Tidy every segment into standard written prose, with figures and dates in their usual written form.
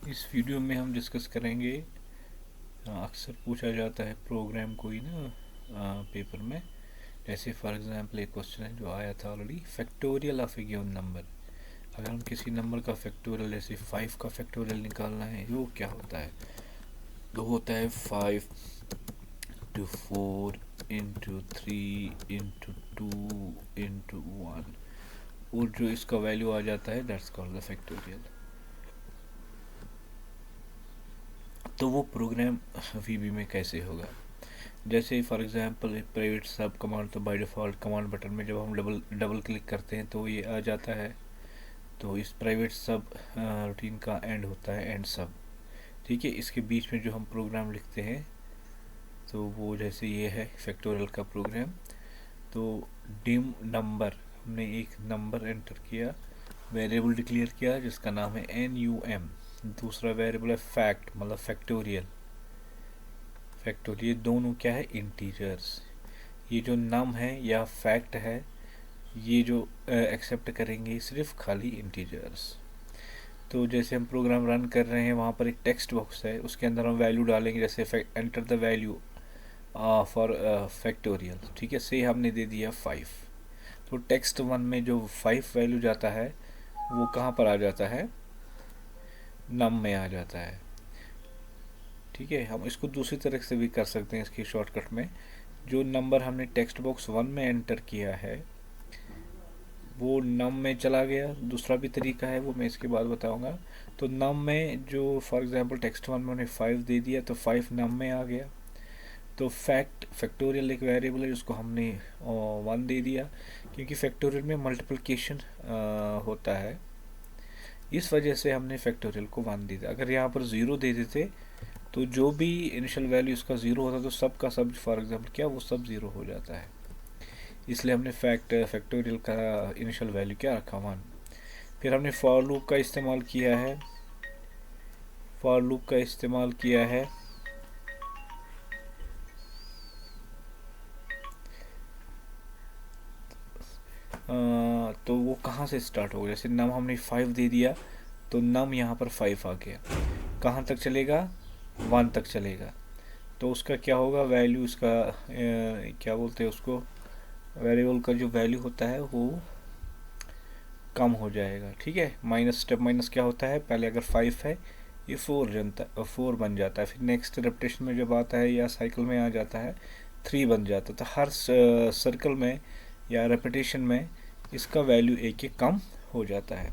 इस वीडियो में हम डिस्कस करेंगे। अक्सर पूछा जाता है प्रोग्राम कोई ना पेपर में। जैसे फॉर एग्जांपल एक क्वेश्चन है जो आया था already, factorial of A given number. अगर हम किसी नंबर का फैक्टोरियल जैसे 5 का फैक्टोरियल निकालना है, वो क्या होता है? तो होता है 5 to 4 into 3 into 2 into 1, और जो इसका वैल्यू आ जाता है दैट्स कॉल्ड द फैक्टोरियल। तो वो प्रोग्राम वीबी में कैसे होगा? जैसे फॉर एग्जांपल प्राइवेट सब कमांड, तो बाय डिफ़ॉल्ट कमांड बटन में जब हम डबल क्लिक करते हैं तो ये आ जाता है। तो इस प्राइवेट सब रूटीन का एंड होता है एंड सब। ठीक है, इसके बीच में जो हम प्रोग्राम लिखते हैं तो वो जैसे ये है फैक्टोरियल का प्रोग्राम। तो डिम नंबर, हमने एक नंबर एंटर किया, वेरिएबल डिक्लेयर किया जिसका नाम है NUM। दूसरा वेरिएबल है फैक्ट, मतलब फैक्टोरियल। फैक्टोरियल दोनों क्या है? इंटीजर्स। ये जो नम है या फैक्ट है, ये जो एक्सेप्ट करेंगे सिर्फ खाली इंटीजर्स। तो जैसे हम प्रोग्राम रन कर रहे हैं, वहाँ पर एक टेक्स्ट बॉक्स है, उसके अंदर हम वैल्यू डालेंगे। जैसे enter the value for factorial. ठीक है, से हमने दे दिया 5। तो टेक्स्ट वन में जो 5 वैल्यू जाता है वो कहाँ पर आ जाता है? नम में आ जाता है। ठीक है, हम इसको दूसरी तरह से भी कर सकते हैं। इसकी शॉर्टकट में जो नंबर हमने टेक्स्ट बॉक्स 1 में एंटर किया है वो नम में चला गया। दूसरा भी तरीका है, वो मैं इसके बाद बताऊंगा। तो नम में जो फॉर एग्जांपल टेक्स्ट 1 में उन्हें 5 दे दिया तो 5 नम में आ गया। तो फैक्टोरियल एक वेरिएबल है जिसको हमने 1 दे दिया, क्योंकि फैक्टोरियल में मल्टीप्लिकेशन होता है। इस वजह से हमने फैक्टोरियल को 1 दे दिया। अगर यहाँ पर 0 दे देते तो जो भी इनिशियल वैल्यू इसका 0 होता तो सब का सब फॉर एग्जांपल क्या वो सब 0 हो जाता है। इसलिए हमने फैक्टोरियल का इनिशियल वैल्यू क्या रखा? 1। फिर हमने फॉर लूप का इस्तेमाल किया है। फॉर लूप का इस्तेमाल किया है तो वो कहाँ से स्टार्ट होगा? जैसे नम हमने 5 दे दिया तो नम यहाँ पर 5 आ गया। कहाँ तक चलेगा? 1 तक चलेगा। तो उसका क्या होगा? वैल्यू इसका क्या बोलते हैं उसको, वेरिएबल का जो वैल्यू होता है वो कम हो जाएगा। ठीक है, माइनस, स्टेप माइनस क्या होता है? पहले अगर 5 है ये 4 बन जाता है। फिर नेक्स्ट रेपिटेशन में जब आता है या साइकिल में आ जाता है 3 बन जाता है। तो हर सर्कल में या रेपिटेशन में इसका वैल्यू एक एक कम हो जाता है।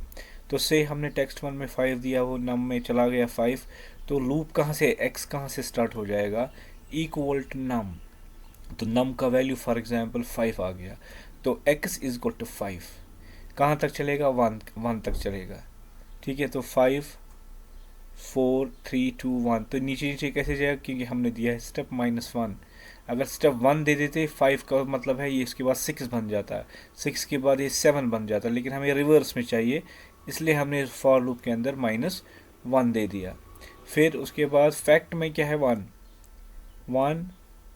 तो से हमने टेक्स्ट 1 में 5 दिया, वो नम में चला गया 5। तो लूप कहाँ से, एक्स कहाँ से स्टार्ट हो जाएगा? इक्वल टू नम। तो नम का वैल्यू फॉर एग्जांपल 5 आ गया, तो x इज इक्वल टू 5। कहाँ तक चलेगा? 1 तक चलेगा। ठीक है, तो 5 4 3 2 1। तो नीचे नीचे कैसे जाएगा? क्योंकि हमने दिया है स्टेप -1। अगर स्टेप 1 दे देते 5 का मतलब है ये इसके बाद 6 बन जाता है, 6 के बाद ये 7 बन जाता है, लेकिन हमें रिवर्स में चाहिए, इसलिए हमने फॉर लूप के अंदर -1 दे दिया। फिर उसके बाद फैक्ट में क्या है? 1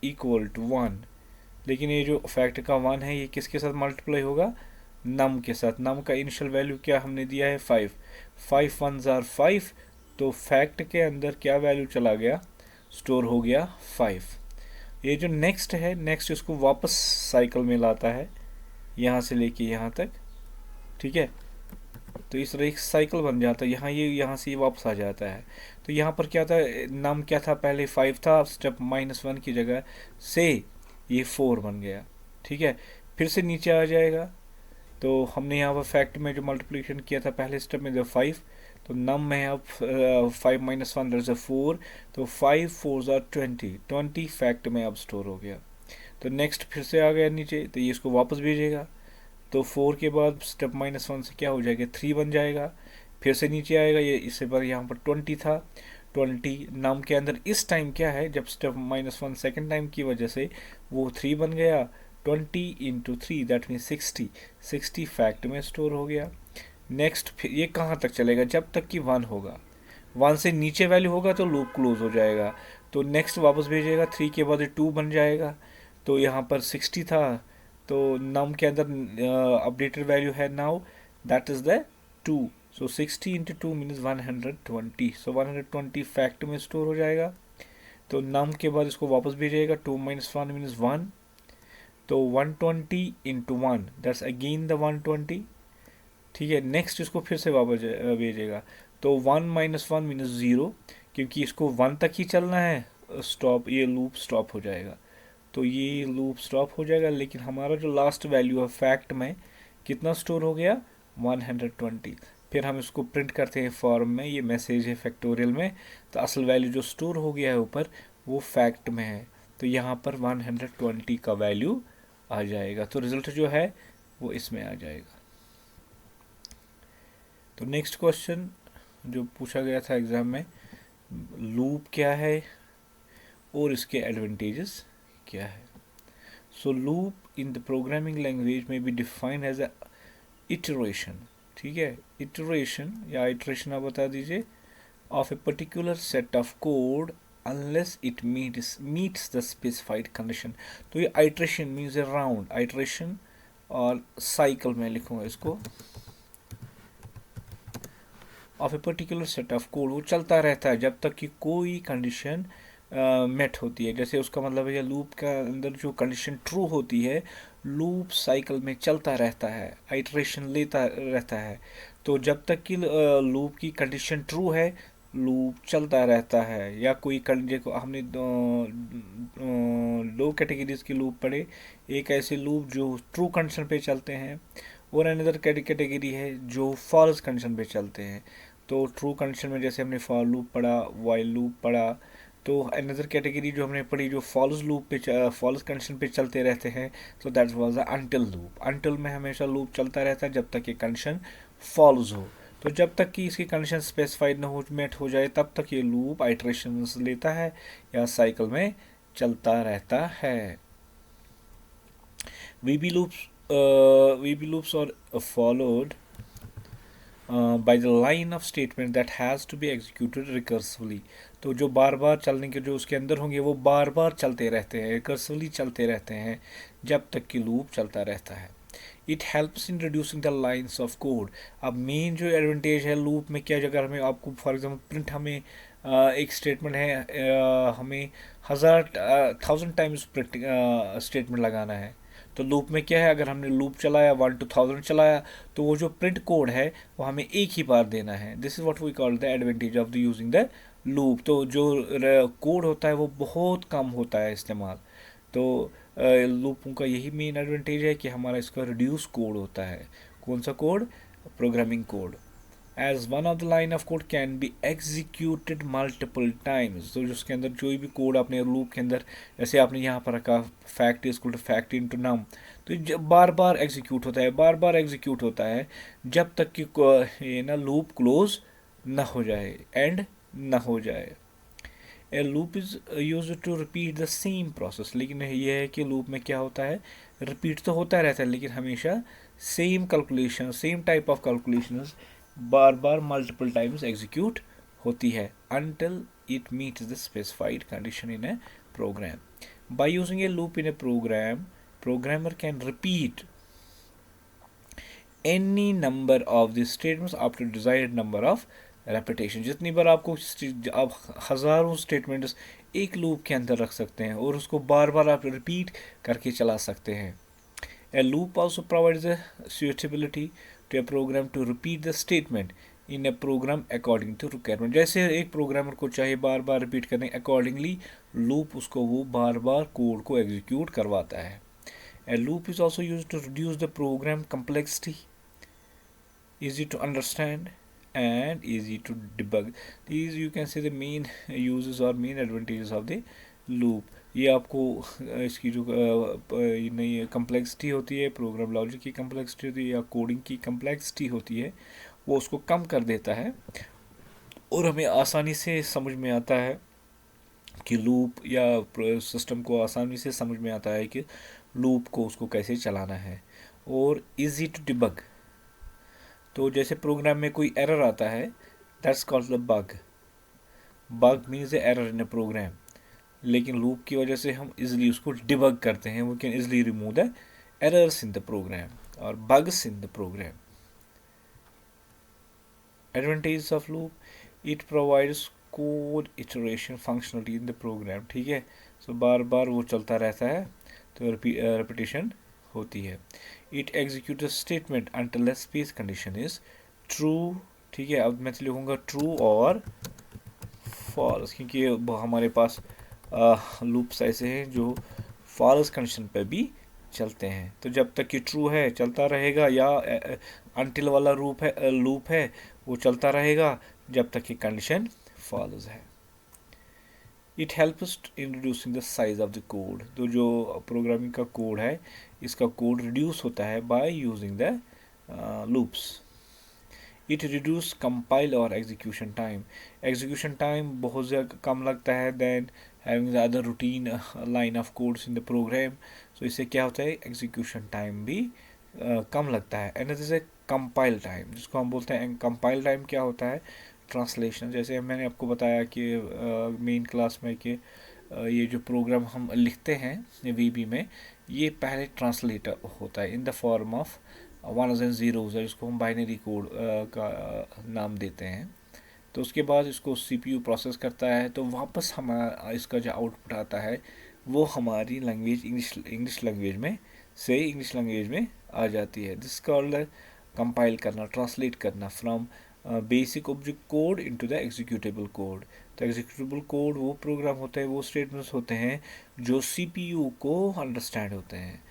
इक्वल टू 1। लेकिन ये जो फैक्ट का 1 है ये किसके साथ मल्टीप्लाई होगा? नम के साथ। नम का इनिशियल वैल्यू क्या हमने दिया है? 5। 5 1 जार 5। तो फैक्ट के अंदर क्या वैल्यू चला गया? स्टोर हो गया 5। ये जो नेक्स्ट है, नेक्स्ट इसको वापस साइकिल में लाता है, यहाँ से लेके यहाँ तक। ठीक है, तो इस तरह एक साइकिल बन जाता है। यहाँ से ये वापस आ जाता है। तो यहाँ पर क्या था? नम क्या था? पहले 5 था, स्टेप -1 की जगह से ये 4 बन गया। ठीक है, फिर से नीचे आ जाएगा। तो हमने यहाँ पर फैक्ट में जो मल्टीप्लिकेशन किया था पहले स्टेप में, 5, तो नम में अब 5 -1 दैट्स 4। तो 5 4 ज़ार 20 फैक्ट में अब स्टोर हो गया। तो नेक्स्ट फिर से आ गया नीचे, तो ये इसको वापस भेजेगा। तो 4 के बाद स्टेप -1 से क्या हो जाएगा? 3 बन जाएगा। फिर से नीचे आएगा, ये इससे पर यहाँ पर 20 था, 20 नम के अंदर इस टाइम क्या है? जब स्टेप -1 सेकेंड टाइम की वजह से वो 3 बन गया। 20 इंटू 3 दैट मीन 60 फैक्ट में स्टोर हो गया। नेक्स्ट फिर ये कहाँ तक चलेगा? जब तक कि 1 होगा। 1 से नीचे वैल्यू होगा तो लूप क्लोज हो जाएगा। तो नेक्स्ट वापस भेजेगा, 3 के बाद 2 बन जाएगा। तो यहाँ पर 60 था, तो नम के अंदर अपडेटेड वैल्यू है now that is the 2। So 60 into two means 120, so 120 fact में स्टोर हो जाएगा। तो नम के बाद इसको वापस भेजिएगा, 2 माइनस 1 मीन्स 1, तो 120 इंटू 1 दैट्स अगेन द 120, ठीक है। नेक्स्ट इसको फिर से वापस भेजेगा, तो 1 माइनस 1 मीन्स 0, क्योंकि इसको 1 तक ही चलना है, स्टॉप, ये लूप स्टॉप हो जाएगा। तो ये लूप स्टॉप हो जाएगा, लेकिन हमारा जो लास्ट वैल्यू है फैक्ट में कितना स्टोर हो गया, 120। फिर हम इसको प्रिंट करते हैं फॉर्म में, ये मैसेज है फैक्टोरियल में, तो असल वैल्यू जो स्टोर हो गया है ऊपर वो फैक्ट में है, तो यहाँ पर 120 का वैल्यू आ जाएगा। तो रिजल्ट जो है वो इसमें आ जाएगा। तो नेक्स्ट क्वेश्चन जो पूछा गया था एग्ज़ाम में, लूप क्या है और इसके एडवांटेजेस क्या है। So loop in the programming language में be defined as a iteration, ठीक है, इटरेशन या इटरेशन आप बता दीजिए, of a particular set of code unless it meets the specified condition. तो ये iteration means a round, iteration और साइकिल में लिखूंगा इसको, of a particular set of code, वो चलता रहता है जब तक कि कोई कंडीशन मेट होती है। जैसे उसका मतलब है लूप का अंदर जो कंडीशन ट्रू होती है, लूप साइकिल में चलता रहता है, आइट्रेशन लेता रहता है। तो जब तक कि लूप की कंडीशन ट्रू है, लूप चलता रहता है। या कोई को हमने दो कैटेगरीज के लूप पढ़े, एक ऐसे लूप जो ट्रू कंडीशन पे चलते हैं, और अनदर कैटेगरी है जो फॉल्स कंडीशन पे चलते हैं। तो ट्रू कंडीशन में जैसे हमने फॉर लूप पढ़ा, वाइल लूप पढ़ा, तो अनदर कैटेगरी जो हमने पढ़ी जो फॉल्स लूप पे, फॉल्स कंडीशन पे चलते रहते हैं, तो that was the until loop. Until में हमेशा लूप चलता रहता है जब तक ये कंडीशन फॉल्स हो। तो जब तक कि इसकी कंडीशन स्पेसिफाइड न हो, मेट हो जाए, तब तक ये लूप आइट्रेशंस लेता है या साइकिल में चलता रहता है। VB loops are followed by the line of statement that has to be executed recursively। तो जो बार बार चलने के जो उसके अंदर होंगे वो बार बार चलते रहते हैं, रिकर्सिवली चलते रहते हैं जब तक कि लूप चलता रहता है। It helps in reducing the lines of code. अब मेन जो एडवांटेज है लूप में क्या, अगर हमें आपको फॉर एग्जांपल प्रिंट, हमें एक स्टेटमेंट है, हमें 1000 टाइम्स प्रिंट स्टेटमेंट लगाना है, तो लूप में क्या है, अगर हमने लूप चलाया 1 to 1000 चलाया, तो वो जो प्रिंट कोड है वो हमें एक ही बार देना है। This is what we call the advantage of the using the loop. तो जो कोड होता है वो बहुत कम होता है इस्तेमाल। तो लूपों का यही मेन एडवांटेज है कि हमारा इसका रिड्यूस कोड होता है। कौन सा code, programming code. As one of the line of code can be executed multiple times. तो जिसके अंदर जो भी कोड आपने लूप के अंदर, जैसे आपने यहाँ पर रखा fact is equal to fact into num, तो जब बार बार एग्जीक्यूट होता है, बार बार एग्जीक्यूट होता है जब तक कि ये ना लूप क्लोज ना हो जाए, एंड ना हो जाए। A loop is use to repeat the same process. लेकिन ये है कि लूप में क्या होता है, रिपीट तो होता रहता है, लेकिन हमेशा same calculation, same type of calculation bar bar multiple times execute होती है until it meets the specified condition in a program. By using a loop in a program, programmer can repeat any number of the statements up to desired number of repetition। जितनी बार आपको, आप हज़ारों statements एक loop के अंदर रख सकते हैं और उसको बार बार आप रिपीट करके चला सकते हैं। A loop also provides a suitability to a program to repeat the statement in a program according to requirement। जैसे एक प्रोग्रामर को चाहिए बार बार रिपीट करने, अकॉर्डिंगली लूप उसको वो बार बार कोड को एग्जीक्यूट करवाता है। A loop is also used to reduce the program complexity, easy to understand and easy to debug। These you can say the main uses or main advantages of the loop। ये आपको इसकी जो नई complexity होती है, program logic की complexity होती है या कोडिंग की कम्प्लेक्सिटी होती है, वो उसको कम कर देता है और हमें आसानी से समझ में आता है कि लूप, या सिस्टम को आसानी से समझ में आता है कि लूप को उसको कैसे चलाना है। और इजी टू डिबग, तो जैसे प्रोग्राम में कोई एरर आता है, that's called the bug. Bug means error in a program, लेकिन लूप की वजह से हम इजीली उसको डिबग करते हैं। We can easily remove the errors in the program और bugs in the program. Advantages of loop, it provides code iteration functionality in the program, ठीक है. So बार बार वो चलता रहता है, तो repetition होती है. It executes a statement until the space condition is true, ठीक है. अब मैं लिखूँगा true और false, क्योंकि हमारे पास लूप्स ऐसे हैं जो false कंडीशन पे भी चलते हैं. तो जब तक कि ट्रू है चलता रहेगा, या अनटिल वाला लूप है वो चलता रहेगा जब तक कि कंडीशन फॉल्स है. It helps in reducing the size of the code. तो जो प्रोग्रामिंग का कोड है, इसका कोड रिड्यूस होता है by using the loops. It reduce compile और एग्जीक्यूशन टाइम. एग्जीक्यूशन टाइम बहुत ज़्यादा कम लगता है then having the other routine line of codes in the program. So इससे क्या होता है, एग्जीक्यूशन टाइम भी कम लगता है. And this is compile time, जिसको हम बोलते हैं कंपाइल टाइम. क्या होता है, ट्रांसलेशन. जैसे मैंने आपको बताया कि मेन क्लास में कि ये जो प्रोग्राम हम लिखते हैं वीबी में, ये पहले ट्रांसलेट होता है in the form of वनस and zeros, जिसको हम बाइनरी कोड का नाम देते हैं. तो उसके बाद इसको सीपीयू प्रोसेस करता है, तो वापस हमारा इसका जो आउटपुट आता है वो हमारी लैंग्वेज इंग्लिश लैंग्वेज में से इंग्लिश लैंग्वेज में आ जाती है. दिस कॉल्ड कंपाइल करना, ट्रांसलेट करना from basic object code into the executable code. तो एग्जीक्यूटेबल कोड वो प्रोग्राम होता है, वो स्टेटमेंट्स होते हैं जो सीपीयू को अंडरस्टैंड होते हैं,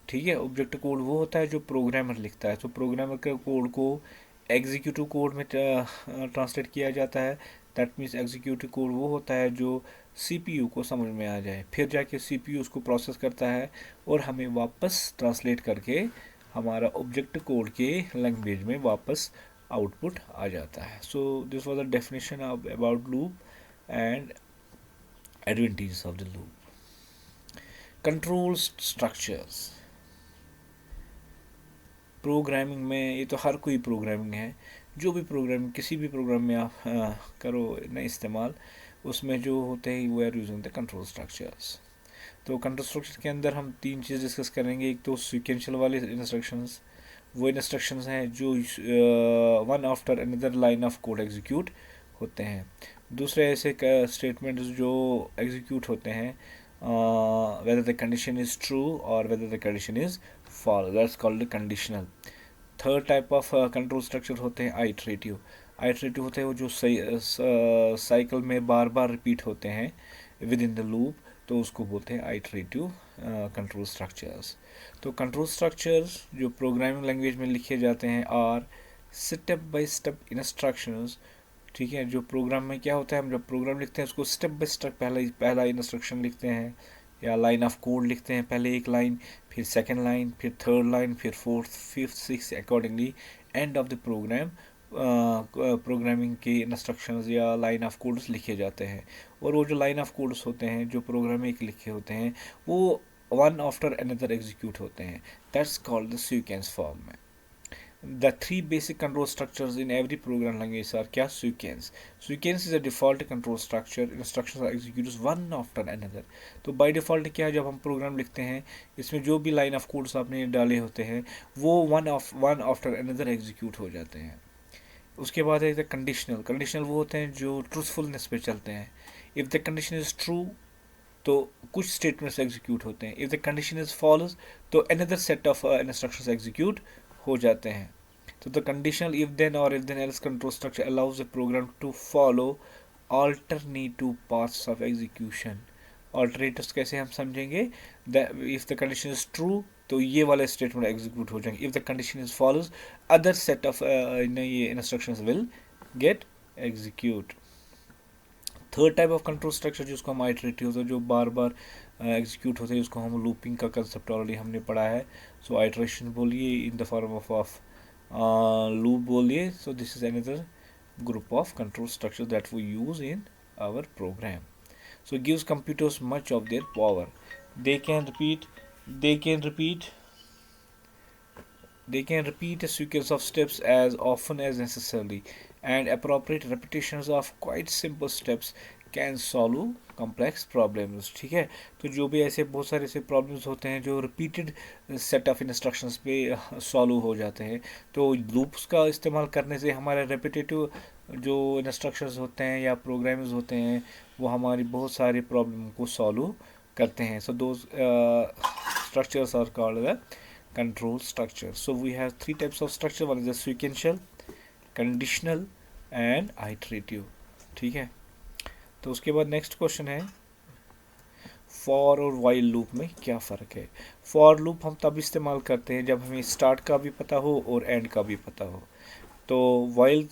ठीक है. ऑब्जेक्ट कोड वो होता है जो प्रोग्रामर लिखता है. तो प्रोग्रामर के कोड को एग्जीक्यूटिव कोड में ट्रांसलेट किया जाता है. दैट मीन्स एग्जीक्यूटिव कोड वो होता है जो सीपीयू को समझ में आ जाए, फिर जाके सीपीयू उसको प्रोसेस करता है और हमें वापस ट्रांसलेट करके हमारा ऑब्जेक्ट कोड के लैंग्वेज में वापस आउटपुट आ जाता है. So this was the definition about loop and advantages of the loop. Control structures. Programming में ये तो हर कोई प्रोग्रामिंग है, जो भी प्रोग्रामिंग किसी भी प्रोग्राम में आप करो ना इस्तेमाल, उसमें जो होते हैं वो are using the control structures. तो कंट्रोल स्ट्रक्चर के अंदर हम तीन चीज़ डिस्कस करेंगे. एक तो सीक्वेंशियल वाले इंस्ट्रक्शंस, वो इंस्ट्रक्शंस हैं जो one after another line of code execute होते हैं. दूसरे ऐसे स्टेटमेंट्स जो एग्जीक्यूट होते हैं whether the condition is true or whether the condition is false, that's called conditional. Third type of control structure होते हैं आइटरेटिव. आइटरेटिव होते हैं वो जो साइकिल में बार बार रिपीट होते हैं विद इन द लूप, तो उसको बोलते हैं आइटरेटिव कंट्रोल स्ट्रक्चर्स. तो कंट्रोल स्ट्रक्चर्स जो प्रोग्रामिंग लैंग्वेज में लिखे जाते हैं are step by step instructions, ठीक है. जो प्रोग्राम में क्या होता है, हम जब प्रोग्राम लिखते हैं उसको स्टेप बाय स्टेप पहला इंस्ट्रक्शन लिखते हैं या लाइन ऑफ कोड लिखते हैं. पहले एक लाइन, फिर सेकंड लाइन, फिर थर्ड लाइन, फिर fourth, fifth, six, accordingly end of the program programming के इंस्ट्रक्शंस या लाइन ऑफ कोड्स लिखे जाते हैं. और वो जो लाइन ऑफ कोड्स होते हैं जो प्रोग्राम में लिखे होते हैं वो वन आफ्टर अनदर एग्जीक्यूट होते हैं. That's called the sequence form में. The three basic control structures in every program language are क्या, sequence. Sequence is a default control structure. Instructions are executed one after another. तो by default क्या है, जब हम programme लिखते हैं इसमें जो भी लाइन ऑफ कोड्स आपने डाले होते हैं वो वन आफ्टर अनदर एग्जीक्यूट हो जाते हैं. उसके बाद है कंडीशनल. कंडीशनल वो होते हैं जो ट्रूथफुलनेस पे चलते हैं. If the condition is true तो कुछ स्टेटमेंट्स एग्जीक्यूट होते हैं. If the condition is false तो another set of instructions execute हो जाते हैं. तो द कंडीशनल इफ देन और if then else control structure allows the program to follow alternative paths of execution. Alternatives कैसे हम समझेंगे, if the condition is true तो ये वाले स्टेटमेंट एग्जीक्यूट हो जाएंगे. If the condition is follows other set of ये instructions will get execute. Third type of control structure जिसको हम आइटरेटिव होता है, जो बार बार एग्जीक्यूट होते हैं, उसको हम लूपिंग का कंसेप्ट ऑलरेडी हमने पढ़ा है. सो आइटरेशन बोलिए in the form of loop बोलिए. So this is another group of control structure that we use in our program. So it gives computers much of their power. They can repeat a sequence of steps as often as necessary. and appropriate repetitions of quite simple steps can solve complex problems। ठीक है, तो जो भी ऐसे बहुत सारे ऐसे problems होते हैं जो रिपीटेड सेट ऑफ इंस्ट्रक्शंस पे सॉल्व हो जाते हैं, तो लूप्स का इस्तेमाल करने से हमारे रेपिटेटिव जो इंस्ट्रक्शंस होते हैं या प्रोग्राम्स होते हैं वो हमारी बहुत सारी प्रॉब्लम को सॉल्व करते हैं। सो दो structures are called the control structure। So we have three types of structure, one is the sequential, conditional and iterative। ठीक है, तो उसके बाद नेक्स्ट क्वेश्चन है फॉर और वाइल लूप में क्या फ़र्क है। फॉर लूप हम तब इस्तेमाल करते हैं जब हमें स्टार्ट का भी पता हो और एंड का भी पता हो। तो वाइल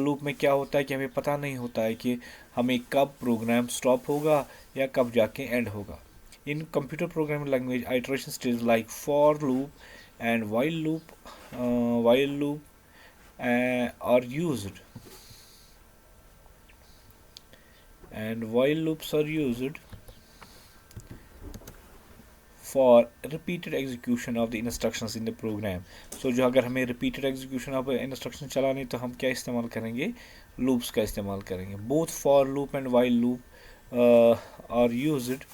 लूप में क्या होता है कि हमें पता नहीं होता है कि हमें कब प्रोग्राम स्टॉप होगा या कब जाके एंड होगा। इन computer programming language iteration stage like for loop and while loop are used and while loops are used for repeated execution of the instructions in the program। so जो अगर हमें repeated execution of instruction चलानी तो हम क्या इस्तेमाल करेंगे, loops का इस्तेमाल करेंगे। both for loop and while loop are used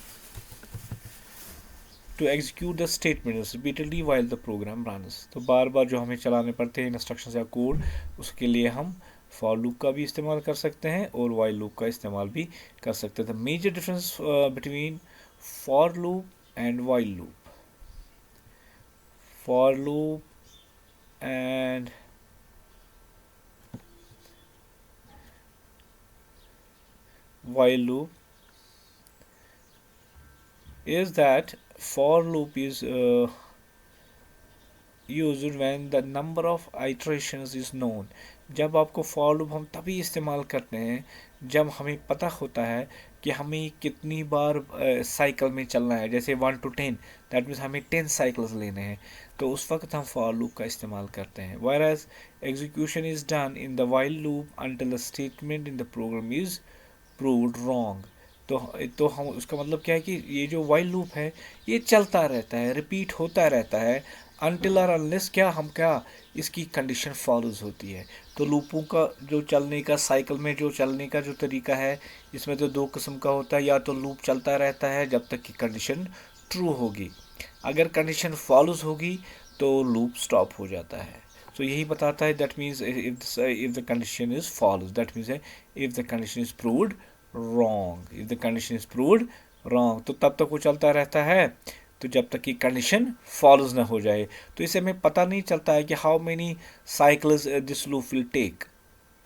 to execute the statements repeatedly while the program runs। तो बार बार जो हमें चलाने पड़ते हैं इंस्ट्रक्शंस या कोड, उसके लिए हम फॉर लूप का भी इस्तेमाल कर सकते हैं और वाइल लूप का इस्तेमाल भी कर सकते हैं। The major difference between for loop and while loop, for loop and while loop is that for loop is used when the number of iterations is known। जब आपको for loop हम तभी इस्तेमाल करते हैं जब हमें पता होता है कि हमें कितनी बार साइकिल में चलना है, जैसे 1 to 10, दैट मीन्स हमें 10 साइकिल्स लेने हैं, तो उस वक्त हम for loop का इस्तेमाल करते हैं। whereas execution is done in the while loop until the statement in the program is proved wrong। तो हम उसका मतलब क्या है कि ये जो वाइल लूप है ये चलता रहता है, रिपीट होता रहता है अनटिल और अनलेस क्या हम क्या इसकी कंडीशन फॉलोज होती है। तो लूपों का जो चलने का साइकिल में जो चलने का जो तरीका है इसमें तो दो किस्म का होता है, या तो लूप चलता रहता है जब तक कि कंडीशन ट्रू होगी, अगर कंडीशन फॉलोज होगी तो लूप स्टॉप हो जाता है। तो यही बताता है that means if the condition is follows, that means if the condition is proved wrong, if the condition is proved wrong, तो तब तक वो चलता रहता है तो जब तक कि कंडीशन फॉलोज ना हो जाए। तो इसे हमें पता नहीं चलता है कि how many cycles this loop will take.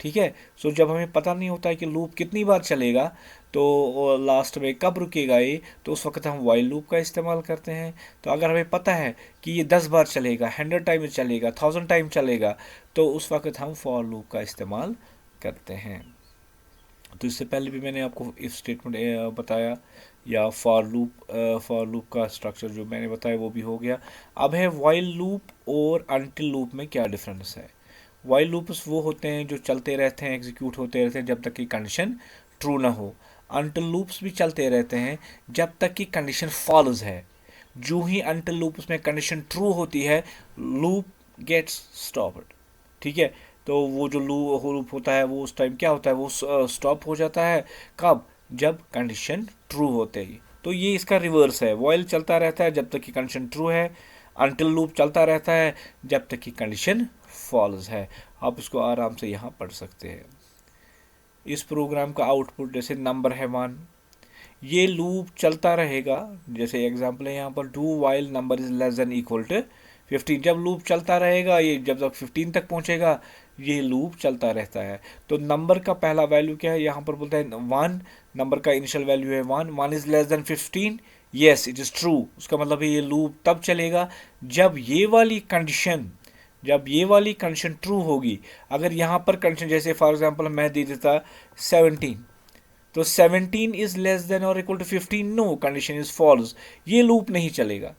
ठीक है, सो जब हमें पता नहीं होता है कि लूप कितनी बार चलेगा तो लास्ट में कब रुकेगा ये, तो उस वक्त हम वाइल लूप का इस्तेमाल करते हैं। तो अगर हमें पता है कि ये 10 बार चलेगा, 100 टाइम चलेगा, 1000 टाइम चलेगा, तो उस वक्त हम फॉर लूप का इस्तेमाल करते हैं। तो इससे पहले भी मैंने आपको इफ स्टेटमेंट बताया या फॉर लूप का स्ट्रक्चर जो मैंने बताया वो भी हो गया। अब है वाइल लूप और अनटिल लूप में क्या डिफरेंस है। वाइल लूप्स वो होते हैं जो चलते रहते हैं, एग्जीक्यूट होते रहते हैं जब तक कि कंडीशन ट्रू ना हो। अनटिल लूप्स भी चलते रहते हैं जब तक कि कंडीशन फॉलोज है। जो ही अनटिल लूप्स में कंडीशन ट्रू होती है लूप गेट्स स्टॉप्ड। ठीक है, तो वो जो लूप होता है वो उस टाइम क्या होता है, वो स्टॉप हो जाता है कब, जब कंडीशन ट्रू होते ही। तो ये इसका रिवर्स है, वाइल चलता रहता है जब तक कि कंडीशन ट्रू है, अनटिल लूप चलता रहता है जब तक कि कंडीशन फॉल्स है। आप इसको आराम से यहाँ पढ़ सकते हैं। इस प्रोग्राम का आउटपुट जैसे नंबर है 1, ये लूप चलता रहेगा। जैसे एग्जांपल है यहाँ पर do while number is less than equal to 15, जब लूप चलता रहेगा ये जब तक 15 तक पहुँचेगा ये लूप चलता रहता है। तो नंबर का पहला वैल्यू क्या है, यहाँ पर बोलता है 1, नंबर का इनिशियल वैल्यू है 1, 1 is less than 15, yes it is true. उसका मतलब है ये लूप तब चलेगा जब ये वाली कंडीशन ट्रू होगी। अगर यहाँ पर कंडीशन जैसे फॉर एग्जांपल मैं दे देता 17, तो 17 इज लेस देन और equal to 15, no condition is false, ये लूप नहीं चलेगा।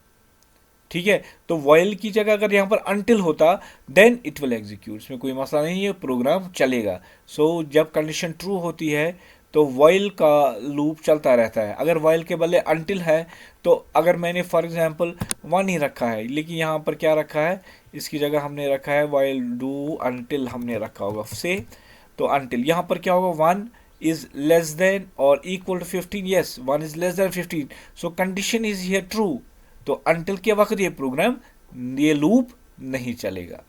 ठीक है, तो वाइल की जगह अगर यहाँ पर अनटिल होता देन इट विल एग्जीक्यूट, इसमें कोई मसला नहीं है, प्रोग्राम चलेगा। सो जब कंडीशन ट्रू होती है तो वाइल का लूप चलता रहता है। अगर वाइल के बदले अनटिल है तो अगर मैंने फॉर एग्जांपल 1 ही रखा है, लेकिन यहाँ पर क्या रखा है, इसकी जगह हमने रखा है वाइल डू अनटिल हमने रखा होगा से तो अनटिल यहाँ पर क्या होगा, 1 इज लेस देन और equal to 15, yes 1 is less than 15, so condition is here true. तो अनटिल के वक्त ये प्रोग्राम, ये लूप नहीं चलेगा।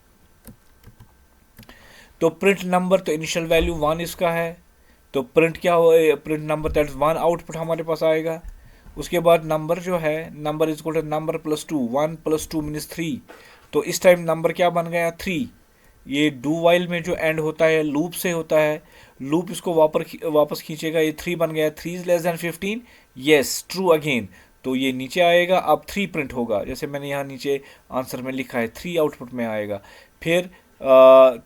तो प्रिंट नंबर, तो इनिशियल वैल्यू 1 इसका है, तो प्रिंट क्या हो, प्रिंट नंबर दैट 1 आउटपुट हमारे पास आएगा। उसके बाद नंबर जो है, number is equal to number plus 2, 1 plus 2 means 3, तो इस टाइम नंबर क्या बन गया, 3। ये डू वाइल में जो एंड होता है लूप से होता है, लूप इसको वापस खींचेगा, ये 3 बन गया, 3 is less than 15, yes true again. तो ये नीचे आएगा, अब 3 प्रिंट होगा, जैसे मैंने यहाँ नीचे आंसर में लिखा है 3 आउटपुट में आएगा। फिर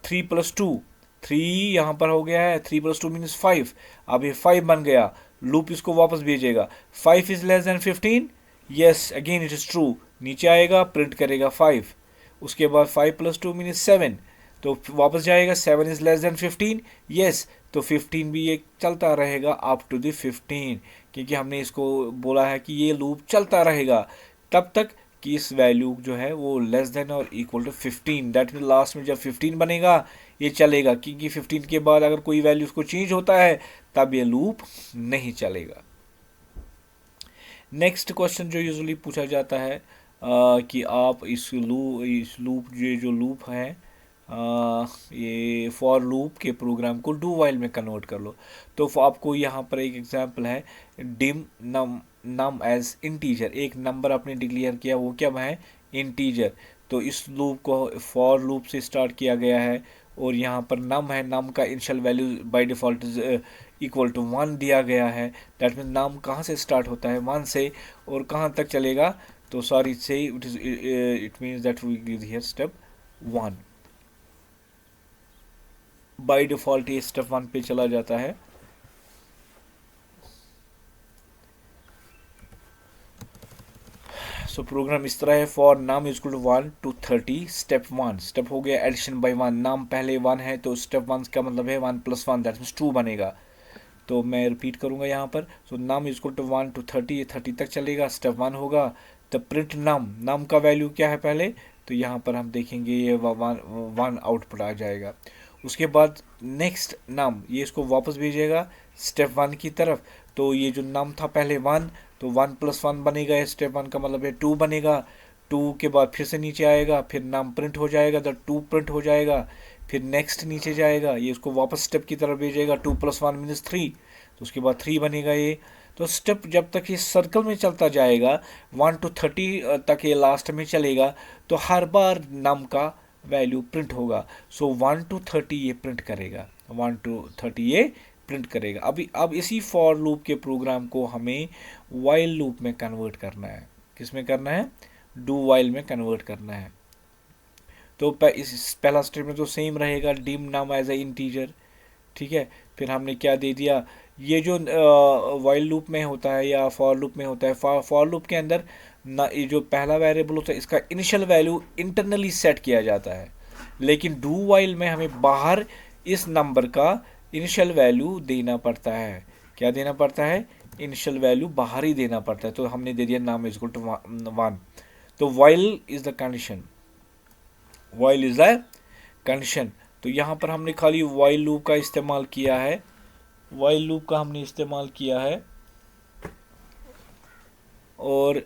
3 प्लस 2, 3 यहाँ पर हो गया है, 3 प्लस 2 मीन्स 5, अब ये 5 बन गया, लूप इसको वापस भेजेगा, 5 is less than 15, yes again it is true, नीचे आएगा प्रिंट करेगा 5। उसके बाद 5 प्लस 2 मीन्स 7, तो वापस जाएगा, 7 इज लेस देन 15, यस, तो 15 भी ये चलता रहेगा अप टू द 15, क्योंकि हमने इसको बोला है कि ये लूप चलता रहेगा तब तक कि इस वैल्यू जो है वो लेस देन और equal to 15, that mean last में जब 15 बनेगा ये चलेगा, क्योंकि 15 के बाद अगर कोई वैल्यू उसको चेंज होता है तब ये लूप नहीं चलेगा। नेक्स्ट क्वेश्चन जो यूजुअली पूछा जाता है कि आप इस लूप ये जो लूप है ये फॉर लूप के प्रोग्राम को डू वाइल में कन्वर्ट कर लो। तो आपको यहाँ पर एक एग्जांपल है, डिम नम एज इंटीजर, एक नंबर आपने डिक्लेयर किया, वो क्या है, इंटीजर। तो इस लूप को फॉर लूप से स्टार्ट किया गया है और यहाँ पर नम है, नम का initial value by default equal to 1 दिया गया है। दैट मीन नम कहाँ से स्टार्ट होता है, 1 से, और कहाँ तक चलेगा, तो सॉरी से it means that we give here step 1, by default ये स्टेप 1 पे चला जाता है। सो प्रोग्राम इस तरह है, for num is equal to 1 to 30, step 1, step हो गया एडिशन बाय 1, नाम पहले 1 है तो स्टेप 1 का मतलब है 1 + 1 दैट मीन्स 2 बनेगा। तो मैं रिपीट करूंगा यहाँ पर, सो नाम इज इक्वल टू 1 to 30, ये 30 तक चलेगा, स्टेप 1 होगा। तो प्रिंट नाम का वैल्यू क्या है पहले, तो यहाँ पर हम देखेंगे ये 1 आउटपुट आ जाएगा। उसके बाद नेक्स्ट नाम, ये इसको वापस भेजेगा स्टेप 1 की तरफ। तो ये जो नाम था पहले 1, तो 1 + 1 बनेगा, स्टेप 1 का मतलब है 2 बनेगा। 2 के बाद फिर से नीचे आएगा, फिर नाम प्रिंट हो जाएगा, तो 2 प्रिंट हो जाएगा। फिर नेक्स्ट नीचे जाएगा, ये इसको वापस स्टेप की तरफ भेजेगा, 2 + 1 मीन्स 3, तो उसके बाद 3 बनेगा ये। तो स्टेप जब तक ये सर्कल में चलता जाएगा 1 to 30 तक ये लास्ट में चलेगा, तो हर बार नाम का वैल्यू प्रिंट होगा। सो 1 to 30 ये प्रिंट करेगा, 1 to 30 ये प्रिंट करेगा। अब इसी फॉर लूप के प्रोग्राम को हमें वाइल लूप में कन्वर्ट करना है। किस में करना है, डू वाइल में कन्वर्ट करना है। तो इस पहला स्टेटमेंट तो सेम रहेगा, डिम नाम एज ए इंटीजर, ठीक है। फिर हमने क्या दे दिया, ये जो वाइल लूप में होता है या फॉर लूप में होता है, फॉर लूप के अंदर ना ये जो पहला वेरिएबल होता है इसका इनिशियल वैल्यू इंटरनली सेट किया जाता है, लेकिन डू वाइल में हमें बाहर इस नंबर का इनिशियल वैल्यू देना पड़ता है। क्या देना पड़ता है, इनिशियल वैल्यू बाहर ही देना पड़ता है। तो हमने दे दिया नाम इज इक्वल टू 1। तो while is the condition, while is the condition. तो यहाँ पर हमने खाली वाइल लूप का इस्तेमाल किया है, वाइल लूप का हमने इस्तेमाल किया है। और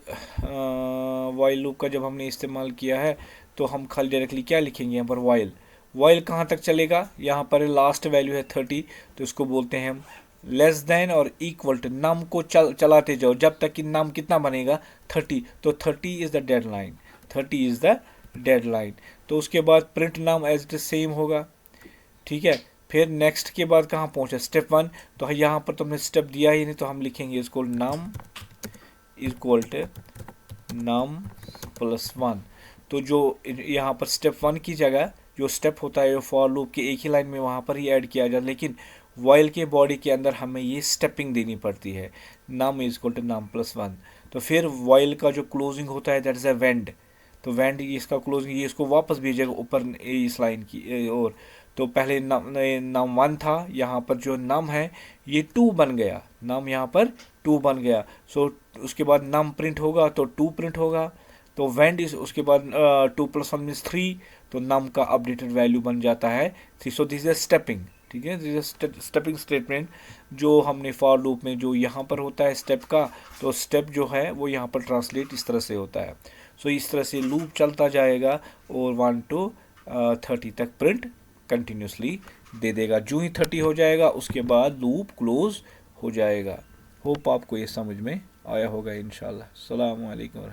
वाइल लूप का जब हमने इस्तेमाल किया है तो हम खाली डायरेक्टली क्या लिखेंगे यहाँ पर, वाइल। वाइल कहाँ तक चलेगा, यहाँ पर लास्ट वैल्यू है 30, तो इसको बोलते हैं हम लेस देन और इक्वल टू, नम को चलाते जाओ जब तक कि नम कितना बनेगा 30। तो 30 is the deadline, 30 is the deadline. तो उसके बाद प्रिंट नाम एज इट इज सेम होगा, ठीक है। फिर नेक्स्ट के बाद कहाँ पहुँचा, स्टेप 1। तो यहाँ पर तुमने स्टेप दिया ही नहीं, तो हम लिखेंगे इसको नाम इक्वल टू नाम + 1। तो जो यहाँ पर स्टेप 1 की जगह जो स्टेप होता है फॉर लूप के एक ही लाइन में वहाँ पर ही ऐड किया जाए, लेकिन वाइल के बॉडी के अंदर हमें ये स्टेपिंग देनी पड़ती है, नाम इज इक्वल टू नाम + 1। तो फिर वाइल का जो क्लोजिंग होता है दैट इज़ अ वेंड। तो वेंड इसका क्लोजिंग, ये इसको वापस भेजेगा ऊपर इस लाइन की और। तो पहले नाम 1 था, यहाँ पर जो नाम है ये 2 बन गया, नाम यहाँ पर 2 बन गया। सो उसके बाद नाम प्रिंट होगा तो 2 प्रिंट होगा। तो वेंड इस उसके बाद 2 + 1 मीन्स 3, तो नाम का अपडेटेड वैल्यू बन जाता है 3। सो दिस इज स्टेपिंग, ठीक है। स्टेपिंग स्टेटमेंट जो हमने फॉर लूप में जो यहाँ पर होता है स्टेप का, तो स्टेप जो है वो यहाँ पर ट्रांसलेट इस तरह से होता है। सो इस तरह से लूप चलता जाएगा और 1 to 30 तक प्रिंट कंटिन्यूसली दे देगा। जो ही 30 हो जाएगा उसके बाद लूप क्लोज हो जाएगा। होप आपको ये समझ में आया होगा इंशाल्लाह। अस्सलामु अलैकुम।